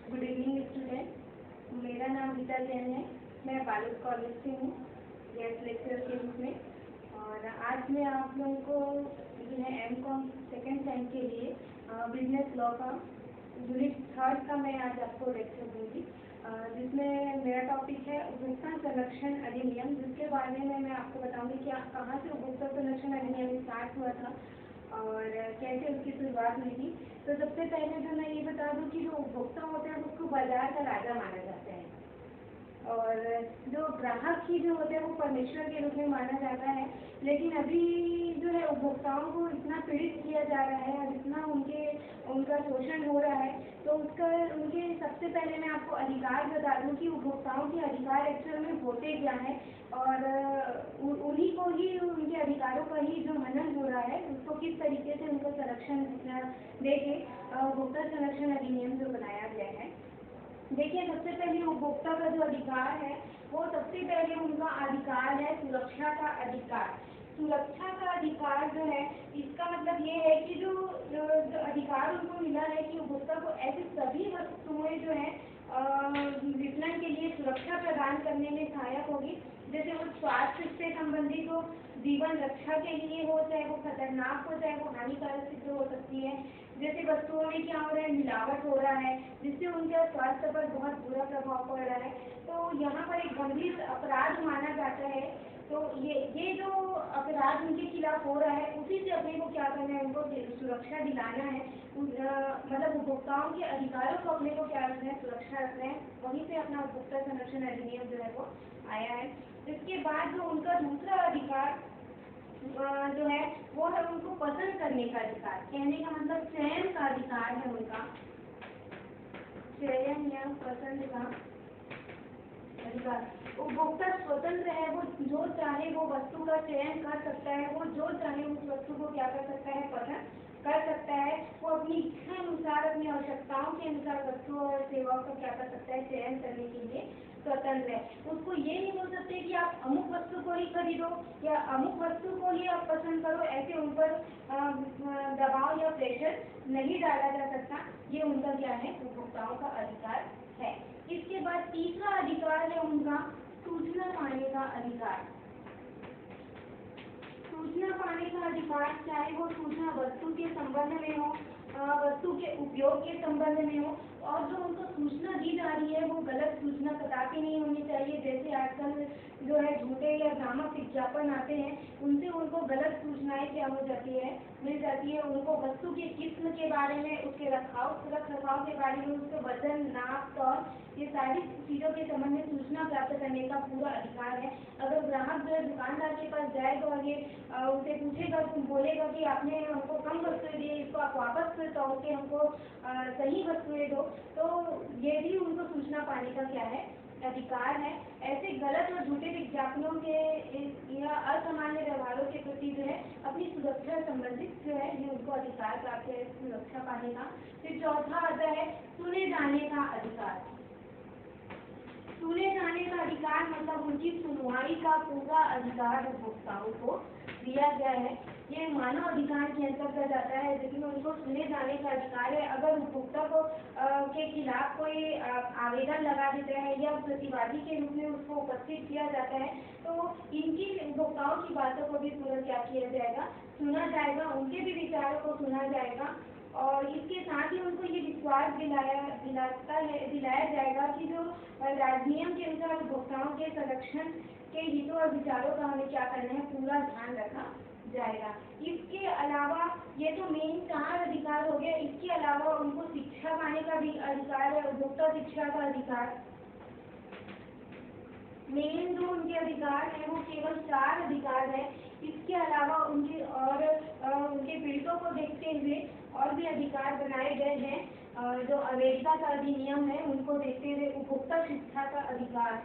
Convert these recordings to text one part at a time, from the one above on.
Good evening student, मेरा नाम गीता जैन है। मैं बालोद कॉलेज से हूँ गेस्ट लेक्चर के रूप में। और आज मैं आप लोगों को जो है एम.कॉम सेकेंड सेम के लिए बिजनेस लॉ का यूनिट 3 का मैं आज आपको लेक्चर दूँगी, जिसमें मेरा टॉपिक है उपभोक्ता संरक्षण अधिनियम, जिसके बारे में मैं आपको बताऊँगी कि कहाँ से उपभोक्ता संरक्षण अधिनियम स्टार्ट हुआ था और कैसे उसकी शुरुआत हुई थी। तो सबसे पहले जो मैं ये बता दूं कि जो उपभोक्ता होते हैं उसको बाजार का राजा माना जाता है और जो ग्राहक ही जो होते हैं वो परमेश्वर के रूप में माना जाता है। लेकिन अभी जो है उपभोक्ताओं को इतना पीड़ित किया जा रहा है और इतना उनका शोषण हो रहा है, तो उनके सबसे पहले मैं आपको अधिकार बता दूं कि उपभोक्ताओं के अधिकार एक्चुअल में होते क्या है और उन्हीं को ही उनके अधिकारों का ही जो हनन हो रहा है उसको किस तरीके से उनको संरक्षण देके उपभोक्ता संरक्षण अधिनियम जो बनाया गया है। देखिए, सबसे पहले उपभोक्ता का जो अधिकार है वो सबसे पहले उनका अधिकार है सुरक्षा का अधिकार। सुरक्षा का अधिकार जो है इसका मतलब ये है कि जो अधिकार उनको मिला है कि उपभोक्ता को ऐसी सभी वस्तुएं जो है विपणन के लिए सुरक्षा प्रदान करने में सहायक होगी, जैसे वो स्वास्थ्य से संबंधित हो, जीवन रक्षा के लिए हो, चाहे वो खतरनाक हो, चाहे वो हानिकारक सिद्ध हो सकती है। जैसे वस्तुओं में क्या हो रहा है, मिलावट हो रहा है जिससे उनके स्वास्थ्य पर बहुत बुरा प्रभाव पड़ रहा है, तो यहाँ पर एक गंभीर अपराध माना जाता है। तो ये जो अपराध उनके खिलाफ हो रहा है उसी से अपने को क्या करना है, उनको सुरक्षा दिलाना है। मतलब उपभोक्ताओं के अधिकारों को अपने को क्या रखना है, सुरक्षा रखना है। वहीं से अपना उपभोक्ता संरक्षण अधिनियम जो है वो आया है। इसके बाद जो उनका दूसरा अधिकार जो है वो है उनको पसंद करने का अधिकार। कहने का मतलब चयन का अधिकार है उनका, चयन या पसंद का अधिकार। उपभोक्ता स्वतंत्र है, वो जो चाहे वो वस्तु का चयन कर सकता है, वो जो चाहे उस वस्तु को क्या कर सकता है, पसंद कर सकता है। वो अपनी इच्छा अनुसार, अपनी आवश्यकताओं के अनुसार वस्तु और सेवाओं का क्या कर सकता है, चयन करने के लिए स्वतंत्र है। उसको ये नहीं बोल सकते कि आप अमुक वस्तु को ही खरीदो या अमुक वस्तु को ही आप पसंद करो, ऐसे उन पर दबाव या प्रेशर नहीं डाला जा सकता। ये उनका क्या है, उपभोक्ताओं का अधिकार है। इसके बाद तीसरा अधिकार है उनका सूचना पाने का अधिकार। सूचना पाने का अधिकार, चाहे वो सूचना वस्तु के संबंध में हो, वस्तु के उपयोग के संबंध में हो, और जो उनको सूचना दी जा रही है वो गलत सूचना कदापि नहीं होनी चाहिए। जैसे आजकल जो है झूठे या भ्रामक विज्ञापन आते हैं, उनसे उनको गलत सूचनाएं क्या हो जाती है, मिल जाती है। उनको वस्तु के किस्म के बारे में, उसके रख रखाव के बारे में, उसके वजन, नाप, तौल, ये सारी चीज़ों के संबंध में सूचना प्राप्त करने का पूरा अधिकार है। अगर ग्राहक जो है दुकानदार के पास जाएगा और ये उनसे पूछेगा, बोलेगा कि आपने हमको कम वस्तुएं दी, इसको आप वापस तौल के हमको सही वस्तुएं दो, तो ये भी उनको सूचना पाने का क्या है, अधिकार है। ऐसे गलत और झूठे विज्ञापनों के या असामान्य व्यवहारों के प्रति जो है अपनी सुरक्षा संबंधित जो है ये उनको अधिकार प्राप्त है, सुरक्षा पाने का। फिर चौथा आता है सुने जाने का अधिकार। सुने जाने का अधिकार मतलब उनकी सुनवाई का पूरा अधिकार उपभोक्ताओं को दिया गया है। ये मानव अधिकार के अंतर्गत जाता है, लेकिन उनको सुने जाने का अधिकार है। अगर उपभोक्ता को के खिलाफ कोई आवेदन लगा देता है या प्रतिवादी के रूप में उसको उपस्थित किया जाता है, तो इनकी उपभोक्ताओं की बातों को भी पूरा क्या किया जाएगा, सुना जाएगा, उनके भी विचारों को सुना जाएगा। और इसके साथ ही उनको ये विश्वास दिलाया जाएगा कि जो अधिनियम के अनुसार उपभोक्ताओं के संरक्षण के हितों और विचारों का हमें क्या करना है, पूरा ध्यान रखा जाएगा। इसके अलावा ये तो मेन 4 अधिकार हो गए। इसके अलावा उनको शिक्षा पाने का भी अधिकार है, उपभोक्ता शिक्षा का अधिकार। मेन जो उनके अधिकार है वो केवल 4 अधिकार है। इसके अलावा उनके और उनके पीड़ितों को देखते हुए और भी अधिकार बनाए गए हैं। जो अमेरिका का अधिनियम है उनको देखते हुए उपभोक्ता शिक्षा का अधिकार,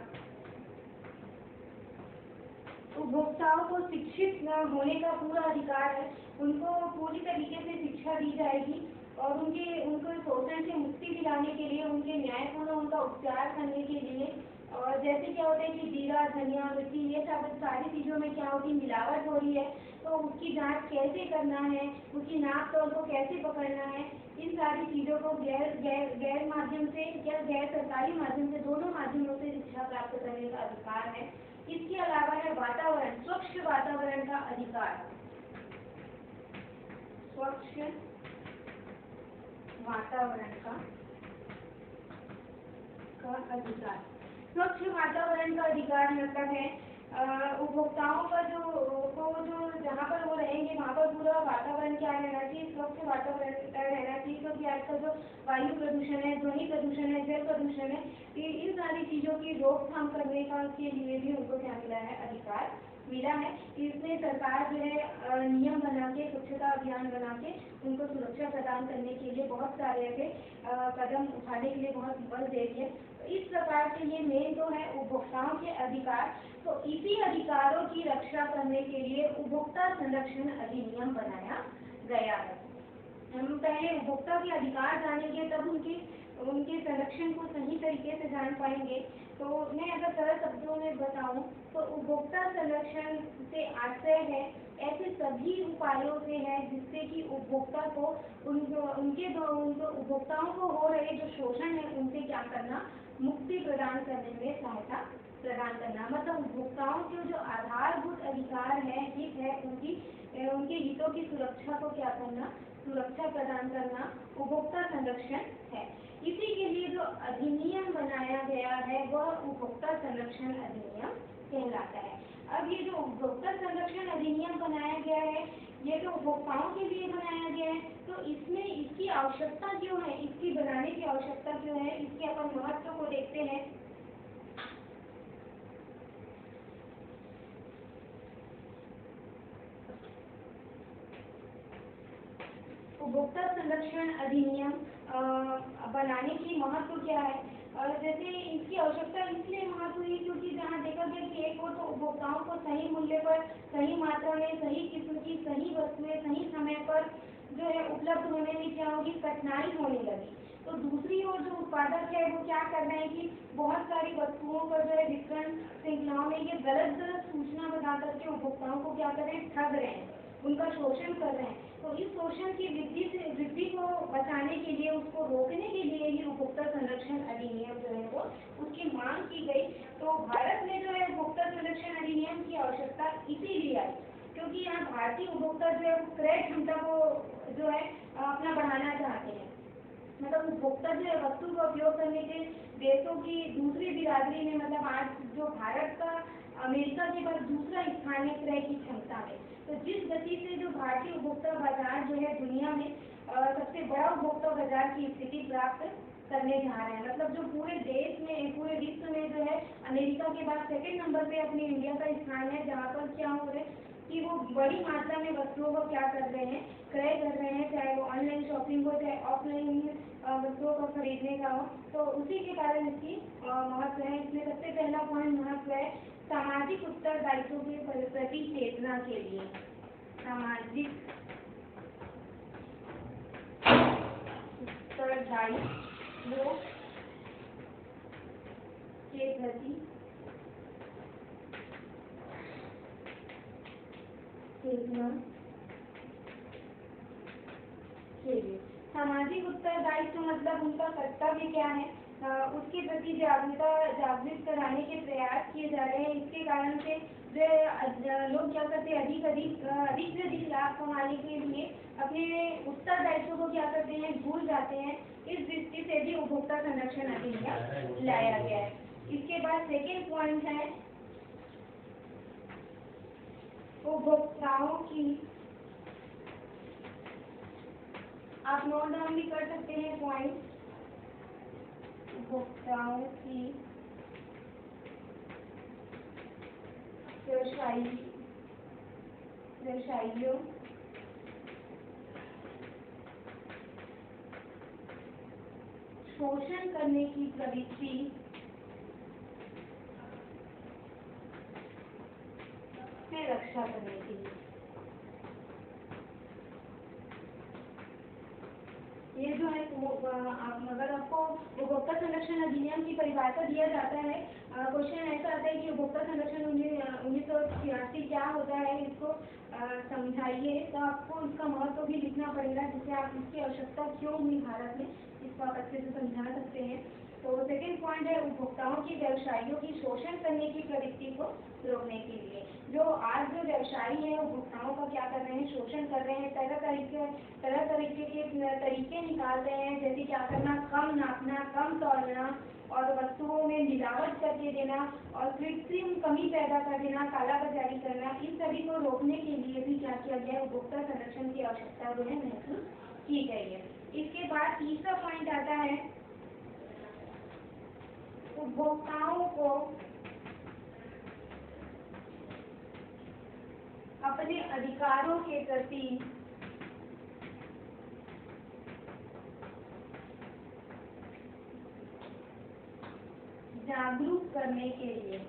उपभोक्ताओं को शिक्षित होने का पूरा अधिकार है। उनको पूरी तरीके से शिक्षा दी जाएगी और उनको शोषण से मुक्ति दिलाने के लिए, उनके न्यायपूर्ण उनका उपचार करने के लिए। और जैसे क्या होता है कि जीरा, धनिया, मिर्ची, ये सब सारी चीज़ों में क्या होती है, मिलावट हो रही है, तो उसकी जांच कैसे करना है, उसकी नाप तौल को कैसे पकड़ना है, इन इन सारी चीज़ों को गैर माध्यम से या गैर सरकारी माध्यम से, दोनों माध्यमों से शिक्षा प्राप्त करने का अधिकार है। इसके अलावा है वातावरण, स्वच्छ वातावरण का अधिकार, स्वच्छ वातावरण का अधिकार। स्वच्छ वातावरण का अधिकार मतलब है उपभोक्ताओं का जो जहाँ पर वो रहेंगे वहाँ पर पूरा वातावरण क्या रहना चाहिए, स्वच्छ वातावरण रहना चाहिए। क्योंकि आजकल जो वायु प्रदूषण है, ध्वनि प्रदूषण है, जल प्रदूषण है, इन सारी चीज़ों की रोकथाम करने के लिए भी उनको क्या मिला है, अधिकार मिला है। इसमें सरकार जो है नियम बना के, स्वच्छता अभियान बना के उनको सुरक्षा प्रदान करने के लिए बहुत सारे ऐसे कदम उठाने के लिए बहुत बल दे रही है। तो इस प्रकार से ये मेन तो है उपभोक्ताओं के अधिकार। तो इसी अधिकारों की रक्षा करने के लिए उपभोक्ता संरक्षण अधिनियम बनाया गया है। हम पहले उपभोक्ता के अधिकार जानेंगे तब उनके संरक्षण को सही तरीके से जान पाएंगे। तो मैं अगर सरल शब्दों में बताऊं तो उपभोक्ता संरक्षण से आशय है ऐसे सभी उपायों से है जिससे कि उपभोक्ता को उनके उपभोक्ताओं को हो रहे जो शोषण है उनसे क्या करना, मुक्ति प्रदान करने में सहायता प्रदान करना। मतलब उपभोक्ताओं के जो आधारभूत अधिकार है, हित है, उनके हितों की सुरक्षा को क्या करना, सुरक्षा प्रदान करना उपभोक्ता संरक्षण है। इसी के लिए जो अधिनियम बनाया गया है वह उपभोक्ता संरक्षण अधिनियम कहलाता है। अब ये जो उपभोक्ता संरक्षण अधिनियम बनाया गया है, ये जो उपभोक्ताओं के लिए बनाया गया है, तो इसमें इसकी आवश्यकता क्यों है, इसकी बनाने की आवश्यकता क्यों है, इसके अपन महत्व को देखते हैं। उपभोक्ता संरक्षण अधिनियम बनाने की महत्व क्या है, जैसे इसकी आवश्यकता इसलिए महत्व हुई क्योंकि जहाँ देखा गया कि एक और तो उपभोक्ताओं को सही मूल्य पर, सही मात्रा में, सही किस्म की सही वस्तुएं सही समय पर जो है उपलब्ध होने में क्या होगी, कठिनाई होने लगी। तो दूसरी ओर जो उत्पादक है वो क्या कर रहे हैं कि बहुत सारी वस्तुओं पर जो है वितरण श्रृंखलाओं में ये गलत सूचना बता करके उपभोक्ताओं को क्या कर रहे हैं, ठग रहे हैं, उनका शोषण कर रहे हैं। तो इस शोषण की वृद्धि को बचाने के लिए, उसको रोकने के लिए ही उपभोक्ता संरक्षण अधिनियम जो है वो उसकी मांग की गई। तो भारत में जो है उपभोक्ता संरक्षण अधिनियम की आवश्यकता इसीलिए आई क्योंकि यहाँ भारतीय उपभोक्ता जो है क्रय क्षमता को जो है अपना बढ़ाना चाहते हैं। मतलब उपभोक्ता जो है वस्तु का उपयोग करने के देशों की दूसरी बिरादरी में, मतलब आज जो भारत का अमेरिका के बाद दूसरा स्थान है क्रय की क्षमता में। तो जिस गति से जो भारतीय उपभोक्ता बाजार जो है दुनिया में सबसे बड़ा उपभोक्ता बाजार की स्थिति प्राप्त करने जा रहे हैं, मतलब जो पूरे देश में, पूरे विश्व में जो है अमेरिका के बाद सेकंड नंबर पे अपने इंडिया का स्थान है, जहाँ पर क्या हो रहा है कि वो बड़ी मात्रा में वस्तुओं को क्या कर रहे हैं, क्रय कर रहे हैं, चाहे वो ऑनलाइन शॉपिंग हो चाहे ऑफलाइन वस्तुओं को खरीदने का हो। तो उसी के कारण इसकी महत्व है। इसमें सबसे पहला पॉइंट महत्व है सामाजिक उत्तरदायित्व के प्रति चेतना के लिए, सामाजिक उत्तरदायित्व के प्रति चेतना के लिए। सामाजिक उत्तरदायित्व मतलब उनका कर्तव्य क्या है, उसके प्रति जागृत कराने के प्रयास किए जा रहे हैं। इसके कारण से जो लोग क्या करते हैं, अधिक से अधिक लाभ कमाने के लिए अपने उत्तरदायित्व को क्या करते हैं, भूल जाते हैं। इस दृष्टि से भी उपभोक्ता संरक्षण अधिनियम लाया गया है। इसके बाद सेकेंड पॉइंट है उपभोक्ताओं की, आप नोट डाउन भी कर सकते हैं पॉइंट, उपभोक्ताओं की व्यवसायियों शोषण करने की प्रवृत्ति से रक्षा करने के लिए। ये जो है अगर आपको उपभोक्ता संरक्षण अधिनियम की परिभाषा दिया जाता है, क्वेश्चन ऐसा आता है कि उपभोक्ता संरक्षण 1986 क्या होता है, इसको समझाइए, तो आपको इसका महत्व भी लिखना पड़ेगा, जिससे आप इसकी आवश्यकता क्यों हुई भारत में, इसको आप अच्छे से समझा सकते हैं। तो सेकंड पॉइंट है उपभोक्ताओं की व्यवसायियों की शोषण करने की प्रवृत्ति को रोकने के लिए। जो आज जो व्यवसायी है उपभोक्ताओं का क्या कर रहे हैं, शोषण कर रहे हैं, तरह तरीके के तरीके निकाल रहे हैं, जैसे क्या करना, कम नापना, कम तौलना और वस्तुओं में मिलावट करके देना और कृत्रिम कमी पैदा कर देना, कालाबाजारी करना, इन सभी को रोकने के लिए भी क्या किया गया है, उपभोक्ता संरक्षण की आवश्यकता जो है महसूस की गई है। इसके बाद तीसरा पॉइंट आता है उपभोक्ताओं को अपने अधिकारों के प्रति जागरूक करने के लिए,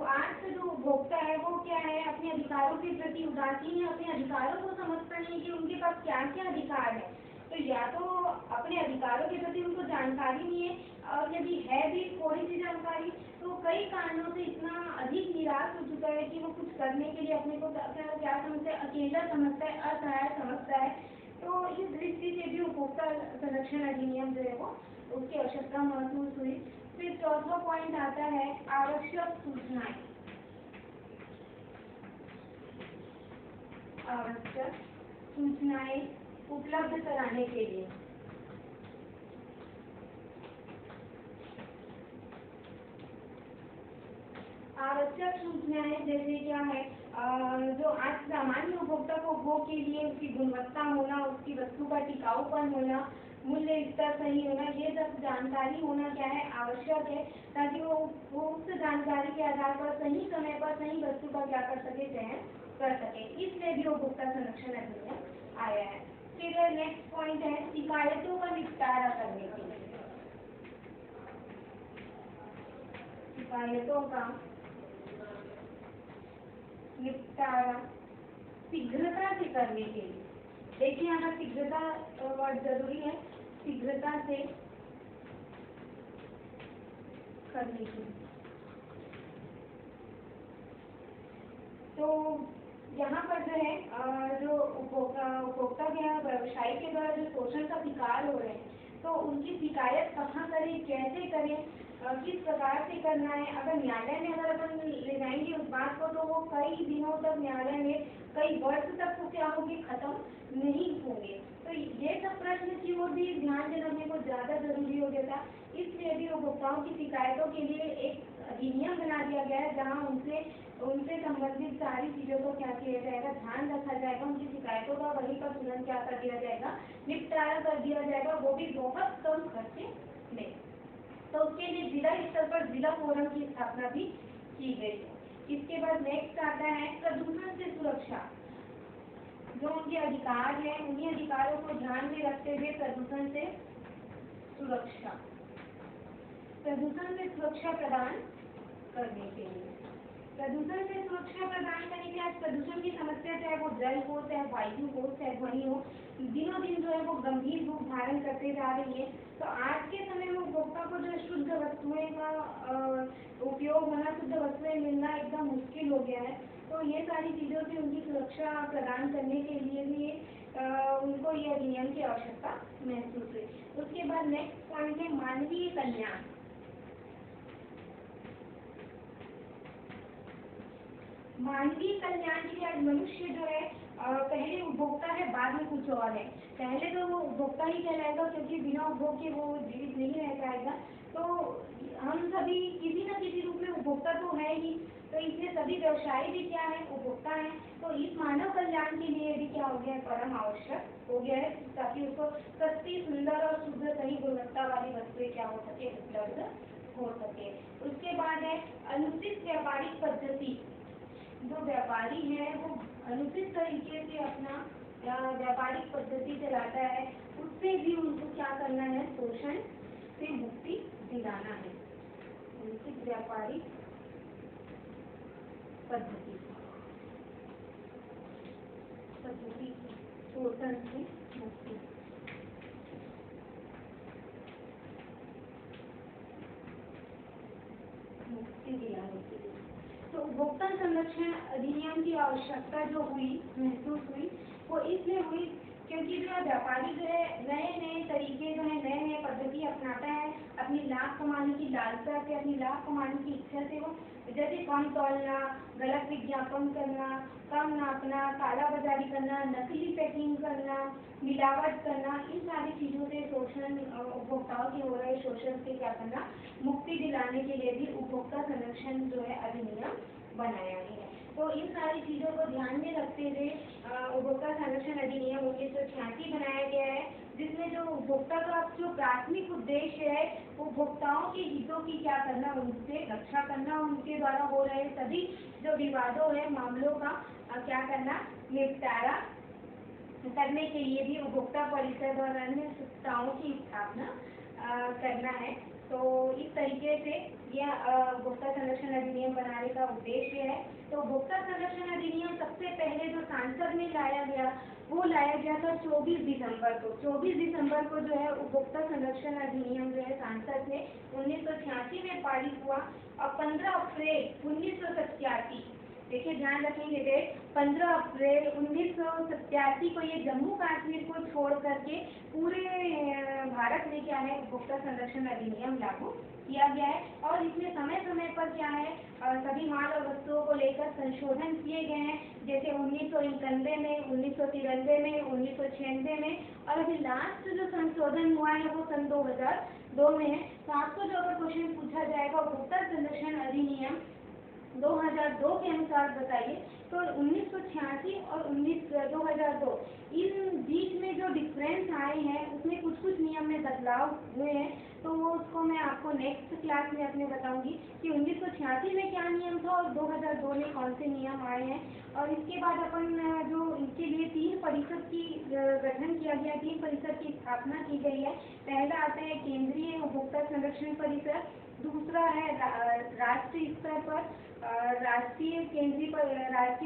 आज का जो उपभोक्ता है वो क्या है, अपने अधिकारों के प्रति उदासीन है, अपने अधिकारों को समझता नहीं कि उनके पास क्या क्या अधिकार है। तो या तो अपने अधिकारों के प्रति उनको जानकारी नहीं है, और यदि है भी थोड़ी सी जानकारी तो कई कारणों से इतना अधिक निराश हो चुका है कि वो कुछ करने के लिए अपने को क्या समझता है, अकेला समझता है, असहाय समझता है। तो इस दृष्टि से भी उपभोक्ता संरक्षण अधिनियम जो है वो उसकी आवश्यकता महसूस हुई। फिर चौथा पॉइंट आता है आवश्यक सूचनाएं। उपलब्ध कराने के लिए आवश्यक सूचनाएं जैसे क्या है, जो आज सामान्य उपभोक्ता को उपभोग के लिए उसकी गुणवत्ता होना, उसकी वस्तु का टिकाऊपन होना, मूल्य स्तर सही होना, ये सब जानकारी होना क्या है, आवश्यक है, ताकि वो उस जानकारी के आधार पर सही समय पर सही वस्तु का क्या कर सके, चयन कर सके। इसलिए भी उपभोक्ता संरक्षण अधिनियम आया है। फिर नेक्स्ट पॉइंट है शिकायतों का निपटारा करने के लिए, शिकायतों का निपटारा शीघ्रता से करने के लिए। देखिए यहाँ शीघ्रता वर्ड जरूरी है, शीघ्रता से करने के लिए। तो यहाँ पर जो है जो उपभोक्ता के यहाँ व्यवसायी के द्वारा जो शोषण का शिकार हो रहे हैं, तो उनकी शिकायत कहाँ करें, कैसे करें, किस प्रकार से करना है। अगर न्यायालय में अगर अपन ले जाएंगे उस बात को, तो वो कई दिनों तक न्यायालय में, कई वर्ष तक वो क्या होगी, खत्म नहीं होंगे। तो ये सब प्रश्न की ओर भी ध्यान देना मेरे को ज्यादा जरूरी हो गया था। इसलिए भी उपभोक्ताओं की शिकायतों के लिए एक अधिनियम बना दिया गया है, जहाँ उनसे संबंधित सारी चीजों को क्या किया जाएगा, ध्यान रखा जाएगा, उनकी शिकायतों का वहीं पर तुरंत क्या कर दिया जाएगा, निपटारा कर दिया जाएगा, वो भी बहुत कम खर्चे में। तो उसके लिए जिला स्तर पर जिला फोरम की स्थापना भी की गई है। इसके बाद नेक्स्ट आता है प्रदूषण से सुरक्षा। जो उनके अधिकार है, उन्हीं अधिकारों को ध्यान में रखते हुए प्रदूषण से सुरक्षा प्रदान करने के लिए, प्रदूषण से सुरक्षा प्रदान करने के लिए आज प्रदूषण की समस्या, चाहे वो जल हो, चाहे वायु हो, चाहे ध्वनि हो, दिनों दिन जो है वो गंभीर रूप धारण करते जा रही है। तो आज के समय में उपभोक्ता को जो शुद्ध वस्तुएं का उपयोग होना, शुद्ध वस्तुएं मिलना एकदम मुश्किल हो गया है। तो ये सारी चीजों से उनकी सुरक्षा प्रदान करने के लिए भी उनको ये अधिनियम की आवश्यकता महसूस हुई। उसके बाद नेक्स्ट पॉइंट है मानवीय कल्याण। मानवीय कल्याण के लिए आज मनुष्य जो है पहले उपभोक्ता है, बाद में कुछ और है। पहले तो वो उपभोक्ता ही कहलाएगा, क्योंकि बिना उपभोग के वो जीवित नहीं रह पाएगा। तो हम सभी किसी न किसी रूप में उपभोक्ता तो है ही, तो इसलिए सभी व्यवसायी भी क्या है, उपभोक्ता है। तो इस मानव कल्याण के लिए भी क्या हो गया है, परम आवश्यक हो गया है, ताकि उसको सस्ती, सुंदर और शुद्ध सही गुणवत्ता वाली वस्तुएं क्या हो सके, उपलब्ध हो सके। उसके बाद है अनुचित व्यापारिक पद्धति। जो व्यापारी है वो अनुचित तरीके से अपना व्यापारिक पद्धति चलाता है, उससे भी उनको क्या करना है, शोषण से मुक्ति दिलाना है। अनुचित व्यापारिक पद्धति शोषण से मुक्ति। मुक्ति दिलाने के लिए तो उपभोक्ता संरक्षण अधिनियम की आवश्यकता जो महसूस हुई वो इसलिए हुई क्योंकि जो व्यापारी जो है नए नए तरीके जो है नए नए पद्धति अपनाता है अपनी लाभ कमाने की लालसा से, अपनी लाभ कमाने की इच्छा से। वो जैसे कम तौलना, गलत विज्ञापन करना, कम नापना, काला बाजारी करना, नकली पैकिंग करना, मिलावट करना, इन सारी चीज़ों से शोषण, उपभोक्ताओं की हो रहे शोषण से क्या करना, मुक्ति दिलाने के लिए भी उपभोक्ता संरक्षण जो है अधिनियम बनाया गया है। तो इन सारी चीज़ों को ध्यान में रखते हुए उपभोक्ता संरक्षण अधिनियम 1986 बनाया गया है, जिसमें जो उपभोक्ता का जो प्राथमिक उद्देश्य है उपभोक्ताओं के हितों की क्या करना, उनसे रक्षा करना, उनके द्वारा हो रहे सभी जो विवादों है मामलों का क्या करना, निपटारा करने के लिए भी उपभोक्ता परिषद और अन्य संस्थाओं की स्थापना करना है। तो इस तरीके से यह उपभोक्ता संरक्षण अधिनियम बनाने का उद्देश्य है। तो उपभोक्ता संरक्षण अधिनियम सबसे पहले जो संसद में लाया गया वो लाया गया था 24 दिसंबर को। 24 दिसंबर को जो है उपभोक्ता संरक्षण अधिनियम जो है संसद में 1986 में पारित हुआ और 15 अप्रैल 1987, देखिए ध्यान रखेंगे डेट, 15 अप्रैल 1987 को ये जम्मू कश्मीर को छोड़ करके पूरे भारत में क्या है उपभोक्ता संरक्षण अधिनियम लागू किया गया है। और इसमें समय समय पर क्या है सभी माल और वस्तुओं को लेकर संशोधन किए गए हैं, जैसे 1991 में, 1993 में, 1996 में, और अभी लास्ट जो संशोधन हुआ है वो सन 2002 में है। तो आपको जो अगर क्वेश्चन पूछा जाएगा उपभोक्ता संरक्षण अधिनियम 2002 के अनुसार बताइए, तो 1986 और 2002 इन बीच में जो डिफरेंस आए हैं उसमें कुछ कुछ नियम में बदलाव हुए हैं। तो वो उसको मैं आपको नेक्स्ट क्लास में अपने बताऊंगी कि 1986 में क्या नियम था और 2002 में कौन से नियम आए हैं। और इसके बाद अपन जो इनके लिए 3 परिषद की गठन किया गया, 3 परिषद की स्थापना की गई है। पहला आता है केंद्रीय उपभोक्ता संरक्षण परिषद, दूसरा है राष्ट्रीय स्तर पर राष्ट्रीय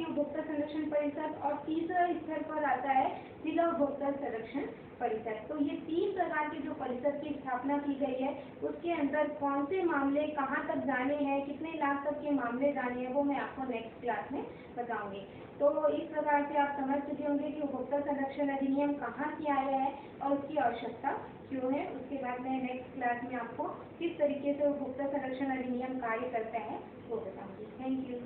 उपभोक्ता संरक्षण परिषद, और तीसरा स्तर पर आता है जिला उपभोक्ता संरक्षण परिषद। तो ये 3 प्रकार की जो परिषद की स्थापना की गई है उसके अंदर कौन से मामले कहाँ तक जाने हैं, कितने लाख तक के मामले जाने हैं, वो मैं आपको नेक्स्ट क्लास में बताऊंगी। तो इस प्रकार से आप समझ चुके होंगे कि उपभोक्ता संरक्षण अधिनियम कहाँ से आया है और उसकी आवश्यकता क्यों है। उसके बाद मैं नेक्स्ट क्लास में आपको किस तरीके से उपभोक्ता संरक्षण अधिनियम कार्य करता है वो बताऊंगी। Thank you.